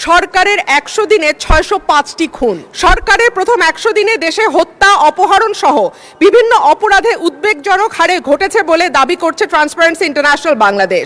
সরকারের ১০০ দিনে ৬০৫টি খুন। সরকারের প্রথম ১০০ দিনে দেশে হত্যা, অপহরণ সহ বিভিন্ন অপরাধে উদ্বেগজনক হারে ঘটেছে বলে দাবি করছে ট্রান্সপারেন্সি ইন্টারন্যাশনাল বাংলাদেশ।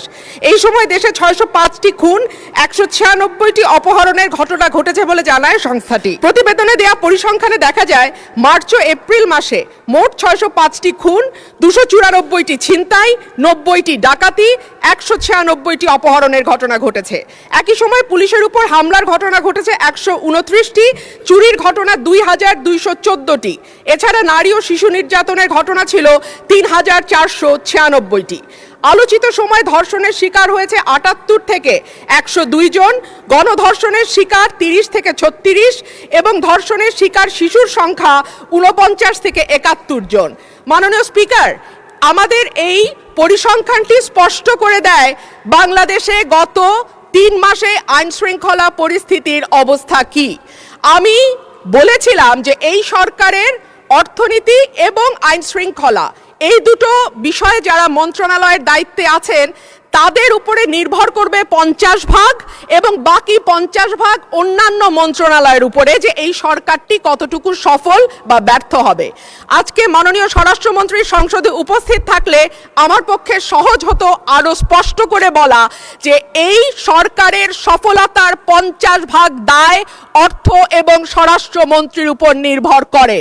এই সময় দেশে ৬০৫টি খুন, ১৯৬টি অপহরণের ঘটনা ঘটেছে বলে জানায় সংস্থাটি। প্রতিবেদনে দেওয়া পরিসংখ্যানে দেখা যায় মার্চ ও এপ্রিল মাসে মোট ৬০৫টি খুন, ২৯৪টি ছিনতাই, ৯০টি ডাকাতি, ১৯৬টি অপহরণের ঘটনা ঘটেছে। একই সময় পুলিশের উপর হামলার ঘটনা ঘটেছে ১২৯টি, চুরির ঘটনা ২,২১৪টি। এছাড়া নারী ও শিশু নির্যাতনের ঘটনা ছিল ৩,৪৯৬টি। আলোচিত সময় ধর্ষণের শিকার হয়েছে ৭৮ থেকে ১০২ জন, গণধর্ষণের শিকার ৩০ থেকে ৩৬ এবং ধর্ষণের শিকার শিশুর সংখ্যা ৪৯ থেকে ৭১ জন। মাননীয় স্পিকার, আমাদের এই পরিসংখ্যানটি স্পষ্ট করে দেয় বাংলাদেশে গত ৩ মাসে আইন শৃঙ্খলা পরিস্থিতির অবস্থা কি। আমি বলেছিলাম যে এই সরকারের অর্থনীতি এবং আইন শৃঙ্খলা এই দুটো বিষয়ে যারা মন্ত্রণালয়ের দায়িত্বে আছেন তাদের উপরে নির্ভর করবে ৫০ ভাগ এবং বাকি ৫০ ভাগ অন্যান্য মন্ত্রণালয়ের উপরে, যে এই সরকারটি কতটুকু সফল বা ব্যর্থ হবে। আজকে মাননীয় স্বরাষ্ট্রমন্ত্রী সংসদে উপস্থিত থাকলে আমার পক্ষে সহজ হতো আরো স্পষ্ট করে বলা যে এই সরকারের সফলতার ৫০ ভাগ দায় অর্থ এবং স্বরাষ্ট্রমন্ত্রীর উপর নির্ভর করে।